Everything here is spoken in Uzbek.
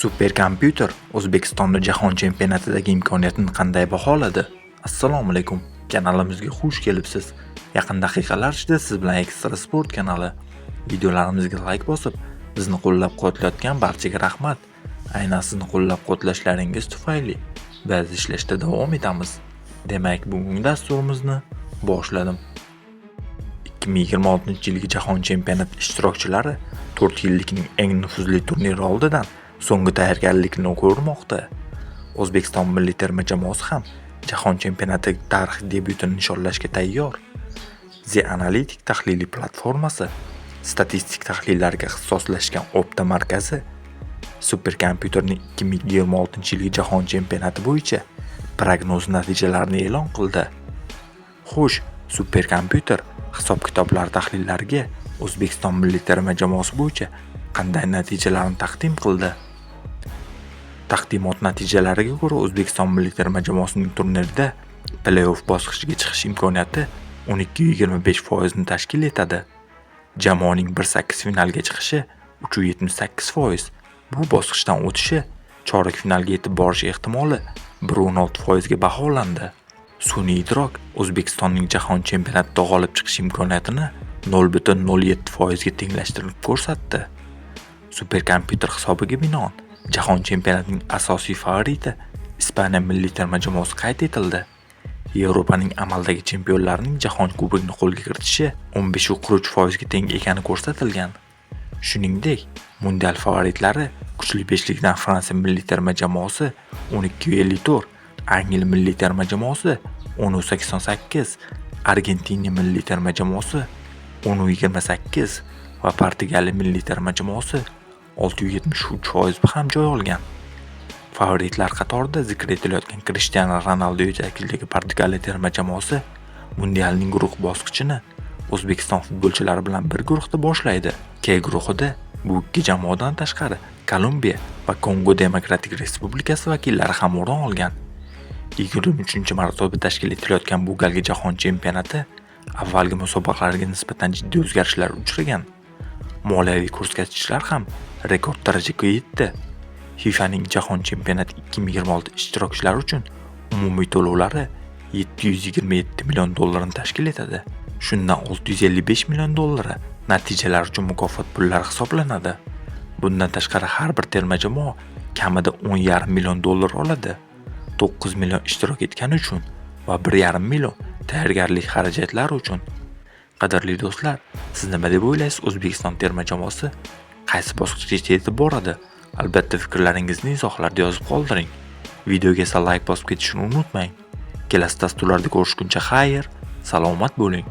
Superkompyuter O'zbekistonning jahon chempionatidagi imkoniyatini qanday baholadi? Assalomu alaykum. Kanalimizga xush kelibsiz. Yaqin daqiqalar ichida siz bilan Ekstra Sport kanali. Videolarimizga like bosib, bizni qo'llab-quvvatlayotgan barchaga rahmat. Aynan sizni qo'llab-quvvatlashlaringiz tufayli biz ishlashda davom etamiz. Demak, bugungi dasturimizni boshladim. 2026-yilgi jahon chempionati ishtirokchilari 4 yillikning eng nufuzli turniri oldidan so'nggi tayyorgarlikni ko'rmoqda. O'zbekiston milliy terma jamoasi ham jahon chempionati tarixiy debyutini nishonlashga tayyor. The Analytic tahliliy platformasi statistik tahlillarga ixtisoslashgan Opta markazi superkompyuterning 2026-yilgi jahon chempionati bo'yicha prognoz natijalarini e'lon qildi. Xo'sh, superkompyuter hisob-kitoblar tahlillariga O'zbekiston milliy terma jamoasi bo'yicha qanday natijalarni taqdim qildi? Taqdimot natijalariga ko'ra, O'zbekiston milliy terma jamoasining turnirda play-off bosqichiga chiqish imkoniyati 12.25% ni tashkil etadi. Jamoaning 1/8 finalga chiqishi 3.78%. Bu bosqichdan o'tishi chorak finalga yetib borish ehtimoli 1.16% ga baholandi. Sun'iy idrok O'zbekistonning jahon chempionatida g'olib chiqish imkoniyatini 0.07% ga tenglashtirib ko'rsatdi. Superkompyuter hisobiga binoan jahon chempionatining asosiy favoriti Ispaniya milliy terma jamoasi qayd etildi. Yevropaning amaldagi chempionlarining jahon kubogini qo'lga kiritishi 15.3% ga teng ekani ko'rsatilgan. Shuningdek, mundial favoritlari kuchli beshlikdan Fransiya milliy terma jamoasi 12.54, Angliya milliy terma jamoasi 10.88, Argentina milliy terma jamoasi 10.28 va Portugaliya milliy terma jamoasi 6.73% ham joy olgan. Favoritlar qatorida zikr etilayotgan Cristiano Ronaldo yetakchiligidagi Portugaliya terma jamoasi mundialning guruh bosqichini O'zbekiston futbolchilari bilan bir guruhda boshlaydi. K guruhida bu ikki jamoadan tashqari Kolumbiya va Kongo Demokratik Respublikasi vakillari ham o'rin olgan. 23-marotaba tashkil etilayotgan bu galgi jahon chempionati avvalgi musobaqalarga nisbatan jiddiy o'zgarishlar uchragan. Moliyaviy ko'rsatkichlar ham rekord darajaga yetdi. FIFAning jahon chempionati 2026 ishtirokchilari uchun umumiy to'lovlari $727 million tashkil etadi. Shundan $655 million natijalar uchun mukofot pullari hisoblanadi. Bundan tashqari har bir terma jamoa kamida $10.5 million oladi. 9 million ishtirok etgani uchun va 1.5 million tayyorgarlik xarajatlari uchun. Qadrli do'stlar, siz nima deb o'ylaysiz? O'zbekiston terma jamoasi qaysi bosqichgacha yetib boradi? Albatta fikrlaringizni izohlarda yozib qoldiring. Videoga esa like bosib ketishni unutmang. Kelasi dasturlarda ko'rishguncha xayr, salomat bo'ling.